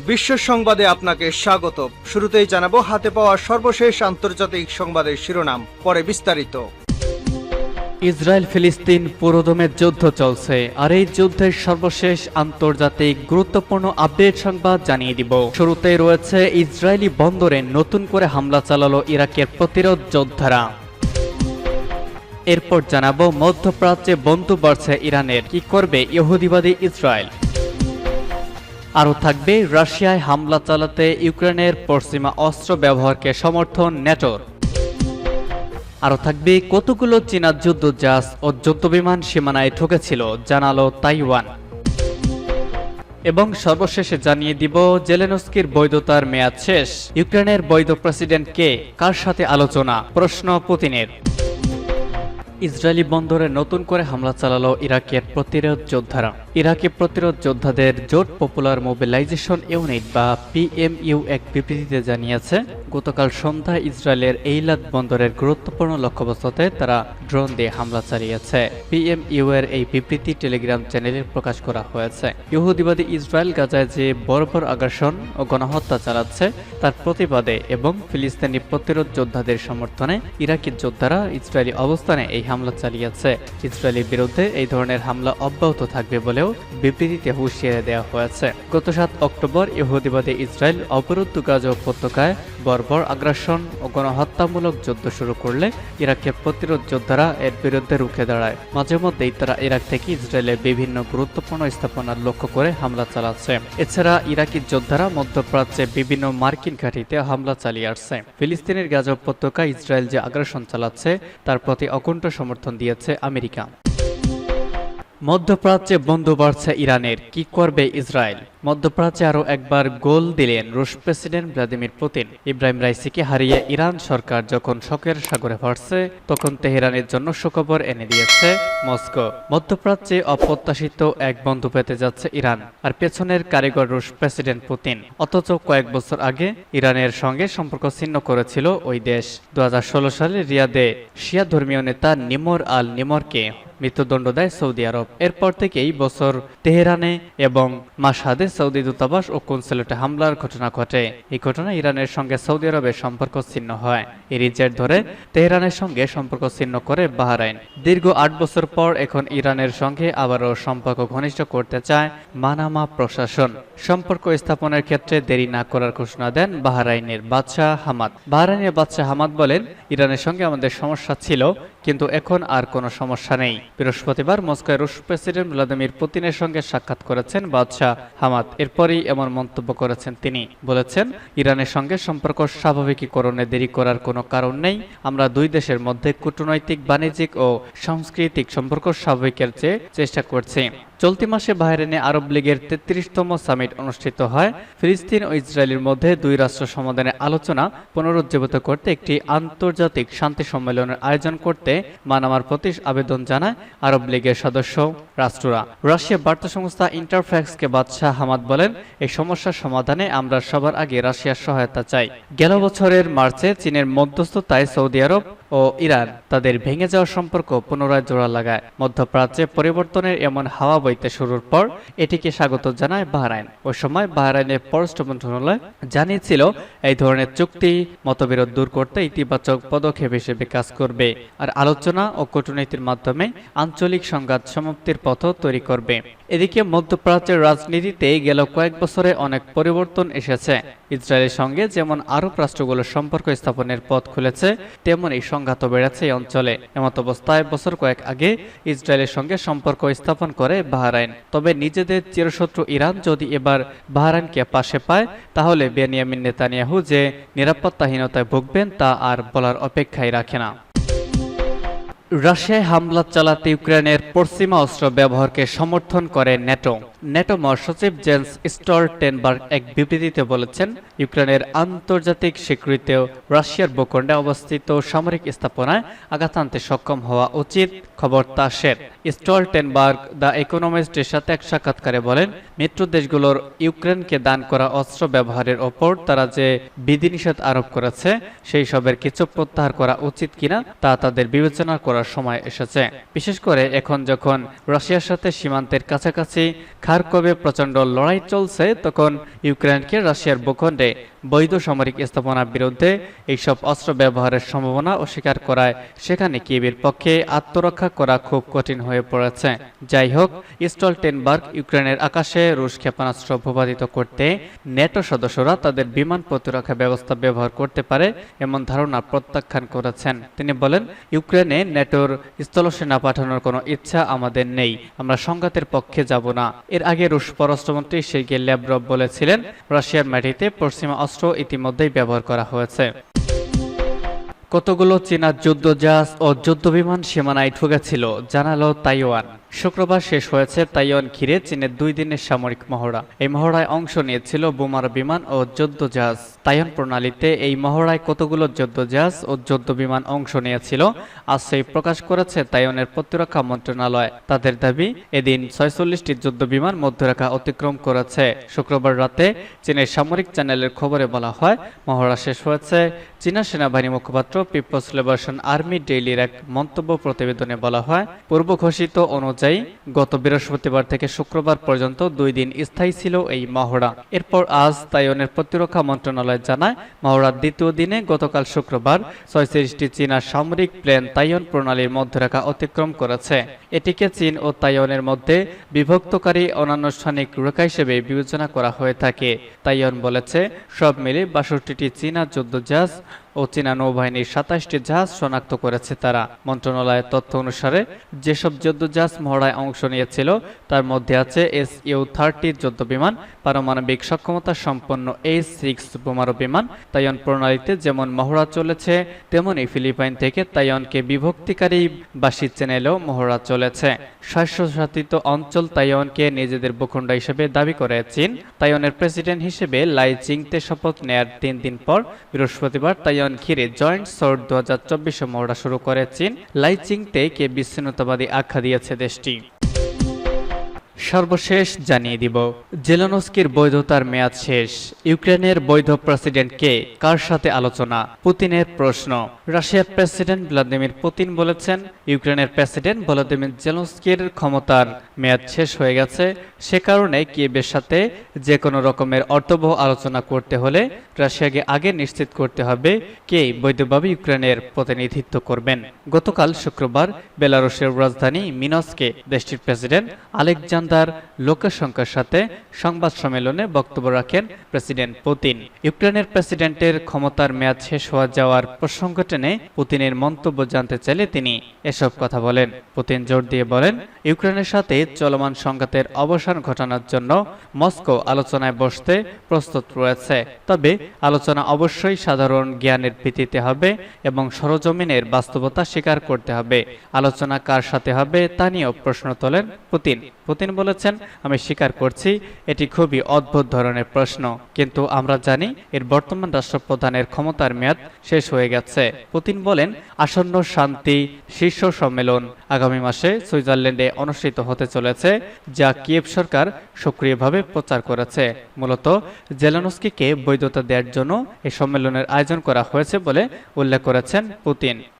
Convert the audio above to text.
বিশ্ব সংবাদে আপনাকে স্বাগত। শুরুতেই জানাবো হাতে পাওয়া সর্বশেষ আন্তর্জাতিক সংবাদের শিরোনাম, পরে বিস্তারিত। ইসরায়েল ফিলিস্তিন পুরোদমে যুদ্ধ চলছে, আর এই যুদ্ধের সর্বশেষ আন্তর্জাতিক গুরুত্বপূর্ণ আপডেট সংবাদ জানিয়ে দিব। শুরুতেই রয়েছে ইসরায়েলি বন্দরে নতুন করে হামলা চালালো ইরাকের প্রতিরোধ যোদ্ধারা। এরপর জানাবো মধ্যপ্রাচ্যে বন্দুক বাড়ছে ইরানের, কি করবে ইহুদিবাদী ইসরায়েল। আরও থাকবে রাশিয়ায় হামলা চালাতে ইউক্রেনের পশ্চিমা অস্ত্র ব্যবহারকে সমর্থন ন্যাটোর। আরও থাকবে কতগুলো চীনা যুদ্ধজাহাজ ও যুদ্ধবিমান সীমানায় ঠকেছিল, জানালো তাইওয়ান। এবং সর্বশেষে জানিয়ে দিব জেলেনস্কির বৈধতার মেয়াদ শেষ, ইউক্রেনের বৈধ প্রেসিডেন্ট কে, কার সাথে আলোচনা, প্রশ্ন পুতিনের। ইসরায়েলি বন্দরে নতুন করে হামলা চালালো ইরাকের প্রতিরোধ যোদ্ধারা। ইরাকি প্রতিরোধ যোদ্ধাদের জোট পপুলার মোবিলাইজেশন ইউনিট বা পিএমইউ এক বিবৃতিতে জানিয়েছে, গতকাল সন্ধ্যায় ইসরায়েলের এইলাত বন্দরের গুরুত্বপূর্ণ লক্ষ্যবস্তুতে তারা ড্রোন দিয়ে হামলা চালিয়েছে। পিএমইউ এর এই বিবৃতি টেলিগ্রাম চ্যানেলে প্রকাশ করা হয়েছে। ইহুদিবাদী ইসরায়েল গাজায় যে বর্বর আগ্রাসন ও গণহত্যা চালাচ্ছে তার প্রতিবাদে এবং ফিলিস্তিনি প্রতিরোধ যোদ্ধাদের সমর্থনে ইরাকি যোদ্ধারা ইসরায়েলি অবস্থানে এই হামলা চালিয়েছে। ইসরায়েলের বিরুদ্ধে এই ধরনের হামলা অব্যাহত থাকবে বলেও বিবৃতিতে হুঁশিয়ারি দেওয়া হয়েছে। গত 7 অক্টোবর ইহুদিবাদী ইসরায়েল অবরুদ্ধ গাজা উপত্যকায় বর্বর আগ্রাসন ও গণহত্যামূলক যুদ্ধ শুরু করলে ইরাকের প্রতিরোধ যোদ্ধারা এর বিরুদ্ধে রুখে দাঁড়ায়। মাঝে মধ্যেই তারা ইরাক থেকে ইসরায়েলের বিভিন্ন গুরুত্বপূর্ণ স্থাপনার লক্ষ্য করে হামলা চালাচ্ছে। এছাড়া ইরাকি যোদ্ধারা মধ্যপ্রাচ্যে বিভিন্ন মার্কিন ঘাঁটিতে হামলা চালিয়ে আসছে। ফিলিস্তিনের গাজা উপত্যকায় ইসরায়েল যে আগ্রাসন চালাচ্ছে তার প্রতি অকুণ্ঠ সমর্থন দিয়েছে আমেরিকা। মধ্যপ্রাচ্যে বন্ধু বাড়ছে ইরানের, কি করবে ইসরায়েল। মধ্যপ্রাচ্যে আরও একবার গোল দিলেন রুশ প্রেসিডেন্ট ভ্লাদিমির পুতিন। ইব্রাহিম রাইসিকে হারিয়ে ইরান সরকার যখন শোকের সাগরে ভাসছে, তখন তেহরানের জন্য সুখবর এনে দিয়েছে মস্কো। মধ্যপ্রাচ্যে অপ্রত্যাশিত এক বন্ধু পেতে যাচ্ছে ইরান, আর পেছনের কারিগর রুশ প্রেসিডেন্ট পুতিন। অথচ কয়েক বছর আগে ইরানের সঙ্গে সম্পর্ক ছিন্ন করেছিল ওই দেশ। 2016 সালে রিয়াদে শিয়া ধর্মীয় নেতা নিমর আল নিমরকে মৃত্যুদণ্ড দেয় সৌদি আরব। এরপর থেকেই বছর তেহরানে এবং মাশহাদে সৌদি দূতাবাস ও কনসুলেটে হামলার ঘটনা ঘটে। এই ঘটনায় ইরানের সঙ্গে সৌদি আরবের সম্পর্ক ছিন্ন হয়। এরই জের ধরে তেহরানের সঙ্গে সম্পর্ক ছিন্ন করে বাহরাইন। দীর্ঘ 8 বছর পর এখন ইরানের সঙ্গে আবারও সম্পর্ক ঘনিষ্ঠ করতে চায় মানামা প্রশাসন। সম্পর্ক স্থাপনের ক্ষেত্রে দেরি না করার ঘোষণা দেন বাহরাইনের বাদশাহ হামাদ। বাহরাইনের বাদশাহ হামাদ বলেন, ইরানের সঙ্গে আমাদের সমস্যা ছিল, কিন্তু এখন আর কোনো সমস্যা নেই। বৃহস্পতিবার মস্কোয় রুশ প্রেসিডেন্ট ভ্লাদিমির পুতিনের সঙ্গে সাক্ষাৎ করেছেন বাদশাহ হামাদ। এরপরই এমন মন্তব্য করেছেন তিনি। বলেছেন, ইরানের সঙ্গে সম্পর্ক স্বাভাবিকীকরণে দেরি করার কোনো কারণ নেই। আমরা দুই দেশের মধ্যে কূটনৈতিক, বাণিজ্যিক ও সাংস্কৃতিক সম্পর্ক স্বাভাবিকের চেয়ে চেষ্টা করছি। চলতি মাসে বাহরাইনে আরব লীগের 33তম সামিট অনুষ্ঠিত হয়। ফিলিস্তিন ও ইসরায়েলের মধ্যে দুই রাষ্ট্র সমাধানের আলোচনা পুনরুজ্জীবিত করতে একটি আন্তর্জাতিক শান্তি সম্মেলনের আয়োজন করতে মানামার প্রতি আবেদন জানায় আরব লীগের সদস্য রাষ্ট্ররা। রাশিয়া বার্তা সংস্থা ইন্টারফ্যাক্সকে বাদশাহ হামাদ বলেন, এই সমস্যার সমাধানে আমরা সবার আগে রাশিয়ার সহায়তা চাই। গেল বছরের মার্চে চীনের মধ্যস্থতায় সৌদি আরব ও ইরান তাদের ভেঙে যাওয়া সম্পর্ক পুনরায় জোড়া লাগায়। মধ্যপ্রাচ্যে পরিবর্তনের এমন হাওয়া বইতে শুরুর পর এটিকে স্বাগত জানায় বাহরাইন। ওই সময় বাহরাইনের পররাষ্ট্র মন্ত্রণালয় জানিয়েছিল, এই ধরনের চুক্তি মতবিরোধ দূর করতে ইতিবাচক পদক্ষেপ হিসেবে কাজ করবে, আর আলোচনা ও কূটনীতির মাধ্যমে আঞ্চলিক সংঘাত সমাপ্তির পথ তৈরি করবে। এদিকে মধ্যপ্রাচ্যের রাজনীতিতে গেল কয়েক বছরে অনেক পরিবর্তন এসেছে। ইসরায়েলের সঙ্গে যেমন আরব রাষ্ট্রগুলোর সম্পর্ক স্থাপনের পথ খুলেছে, তেমনই সংঘাতও বেড়েছে এই অঞ্চলে। এমত অবস্থায় বছর কয়েক আগে ইসরায়েলের সঙ্গে সম্পর্ক স্থাপন করে বাহরাইন। তবে নিজেদের চিরশত্রু ইরান যদি এবার বাহরাইনকে পাশে পায়, তাহলে বেনিয়ামিন নেতানিয়াহু যে নিরাপত্তাহীনতায় ভুগবেন তা আর বলার অপেক্ষাই রাখে না। রাশিয়ায় হামলা চালাতে ইউক্রেনের পশ্চিমা অস্ত্র ব্যবহারকে সমর্থন করে ন্যাটো। ন্যাটো মহাসচিব জেন্স স্টলটেনবার্গ এক বিবৃতিতে বলেছেন, ইউক্রেনের আন্তর্জাতিক স্বীকৃতিও রাশিয়ার ভূখণ্ডে অবস্থিত সামরিক স্থাপনায় আঘাত আনতে সক্ষম হওয়া উচিত। খবর তাসের। স্টলটেনবার্গ দ্য ইকোনমিস্টের সাথে এক সাক্ষাৎকারে বলেন, মিত্র দেশগুলোর ইউক্রেনকে দান করা অস্ত্র ব্যবহারের ওপর তারা যে বিধিনিষেধ আরোপ করেছে, সেই সবের কিছু প্রত্যাহার করা উচিত কিনা তা তাদের বিবেচনা করার সময় এসেছে। বিশেষ করে এখন যখন রাশিয়ার সাথে সীমান্তের কাছাকাছি খারকোভে প্রচণ্ড লড়াই চলছে, তখন ইউক্রেনকে রাশিয়ার ভূখণ্ডে বৈধ সামরিক স্থাপনার বিরুদ্ধে এইসব অস্ত্র ব্যবহারের সম্ভাবনা অস্বীকার করায় সেখানে কিয়েভের পক্ষে আত্মরক্ষা করা খুব কঠিন হয়ে পড়েছে। যাই হোক, স্টলটেনবার্গ ইউক্রেনের আকাশে রুশ ক্ষেপণাস্ত্র ভূপাতিত করতে ন্যাটো সদস্যরা তাদের বিমান প্রতিরক্ষা ব্যবস্থা ব্যবহার করতে পারে এমন ধারণা প্রত্যাখ্যান করেছেন। তিনি বলেন, ইউক্রেনে ন্যাটোর স্থলসেনা পাঠানোর কোনো ইচ্ছা আমাদের নেই, আমরা সংঘাতের পক্ষে যাব না। এর আগে রুশ পররাষ্ট্রমন্ত্রী সের্গেই ল্যাভরভ বলেছিলেন, রাশিয়ার মাটিতে পশ্চিমা অস্ত্র ইতিমধ্যেই ব্যবহার করা হয়েছে। কতগুলো চীনা যুদ্ধজাহাজ ও যুদ্ধবিমান সীমানায় ঢুকেছিল জানালো তাইওয়ান। শুক্রবার শেষ হয়েছে তাইওয়ান ঘিরে চীনের 2 দিনের সামরিক মহড়া। এই মহড়ায় অংশ নিয়েছিল বোমারু বিমান ও যুদ্ধজাহাজ। তাইওয়ান প্রণালীতে এই মহড়ায় কতগুলো যুদ্ধজাহাজ ও যুদ্ধবিমান অংশ নিয়েছিল আজ সেই প্রকাশ করেছে তাইওয়ানের প্রতিরক্ষা মন্ত্রণালয়। তাদের দাবি, এদিন 46টি যুদ্ধবিমান মধ্যরেখা অতিক্রম করেছে। শুক্রবার রাতে চীনের সামরিক চ্যানেলের খবরে বলা হয়, মহড়া শেষ হয়েছে। চীনা সেনাবাহিনী মুখপাত্র পিপলস লিবারেশন আর্মি ডেইলির এক মন্তব্য প্রতিবেদনে বলা হয়, পূর্ব ঘোষিত অনুযায়ী গত বৃহস্পতিবার থেকে শুক্রবার পর্যন্ত 2 দিন স্থায়ী ছিল এই মহড়া। এরপর আজ তাইওয়ানের প্রতিরক্ষা মন্ত্রণালয় জানায়, মহড়ার দ্বিতীয় দিনে গতকাল শুক্রবার 46টি চীনা সামরিক প্লেন তাইওয়ান প্রণালীর মধ্যরেখা অতিক্রম করেছে। এটিকে চীন ও তাইওয়ানের মধ্যে বিভক্তকারী অনানুষ্ঠানিক রেখা হিসেবে বিবেচনা করা হয়ে থাকে। তাইওয়ান বলেছে, সব মিলে 62টি চীনা যুদ্ধজাহাজ ও চীনা নৌবাহিনীর 27টি জাহাজ শনাক্ত করেছে তারা। মন্ত্রণালয়ের তথ্য অনুসারে যেসব যুদ্ধজাহাজ মহড়ায় অংশ নিয়েছিল তার মধ্যে আছে SU-30 যুদ্ধবিমান, পারমাণবিক সক্ষমতা সম্পন্ন A-6 বোমারু বিমান। তাইওয়ান প্রণালীতে যেমন মহড়া চলেছে, তেমনি ফিলিপাইন থেকে তাইওয়ানকে বিভক্তিকারী বাসি চ্যানেলেও মহড়া চলেছে। স্বায়ত্তশাসিত অঞ্চল তাইওয়ানকে নিজেদের ভূখণ্ড হিসেবে দাবি করে চীন। তাইওয়ানের প্রেসিডেন্ট হিসেবে লাই চিংতে শপথ নেয়ার 3 দিন পর বৃহস্পতিবার তাইওয়ান ঘিরে জয়েন্ট সোর্ড 2024 মহড়া শুরু করে চীন। লাই চিংতে কে বিচ্ছিন্নতাবাদী আখ্যা দিয়েছে দেশটি। সর্বশেষ জানিয়ে দিব, জেলেনস্কির বৈধতার মেয়াদ শেষ। ইউক্রেনের বৈধ প্রেসিডেন্ট কে, কার সাথে আলোচনা? পুতিনের প্রশ্ন। রাশিয়ার প্রেসিডেন্ট ভ্লাদিমির পুতিন বলেছেন, ইউক্রেনের প্রেসিডেন্ট ভলোদিমির জেলেনস্কির ক্ষমতার মেয়াদ শেষ হয়ে গেছে। সে কারণে কিয়েভের সাথে যে কোনো রকমের অর্থবহ আলোচনা করতে হলে রাশিয়াকে আগে নিশ্চিত করতে হবে কে বৈধভাবে ইউক্রেনের প্রতিনিধিত্ব করবেন। গতকাল শুক্রবার বেলারুশের রাজধানী মিনস্কে দেশটির প্রেসিডেন্ট আলেকজান্ডার লুকাশেঙ্কোর সাথে সংবাদ সম্মেলনে বক্তব্য রাখেন প্রেসিডেন্ট পুতিন। ইউক্রেনের প্রেসিডেন্টের ক্ষমতার মেয়াদ শেষ হওয়া যাওয়ার প্রসঙ্গ টেনে পুতিনের মন্তব্য জানতে চাইলে তিনি এসব কথা বলেন। পুতিন জোর দিয়ে বলেন, ইউক্রেনের সাথে চলমান সংঘাতের অবসান ঘটানোর জন্য মস্কো আলোচনায় বসতে প্রস্তুত রয়েছে। তবে আলোচনা অবশ্যই সাধারণ জ্ঞানের ভিত্তিতে হবে এবং সরজমিনের বাস্তবতা স্বীকার করতে হবে। আলোচনা কার সাথে হবে তা নিয়েও প্রশ্ন তোলেন পুতিন। পুতিন বলেছেন, আমি স্বীকার করছি এটি খুবই অদ্ভুত ধরনের প্রশ্ন, কিন্তু আমরা জানি এর বর্তমান রাষ্ট্রপ্রধানের ক্ষমতার মেয়াদ শেষ হয়ে গেছে। পুতিন বলেন, আসন্ন শান্তি শীর্ষ সম্মেলন আগামী মাসে সুইজারল্যান্ডে অনুষ্ঠিত হতে চলেছে, যা কিয়েভ সরকার সক্রিয়ভাবে প্রচার করেছে। মূলত জেলেনস্কিকে বৈধতা দেওয়ার জন্য এই সম্মেলনের আয়োজন করা হয়েছে বলে উল্লেখ করেছেন পুতিন।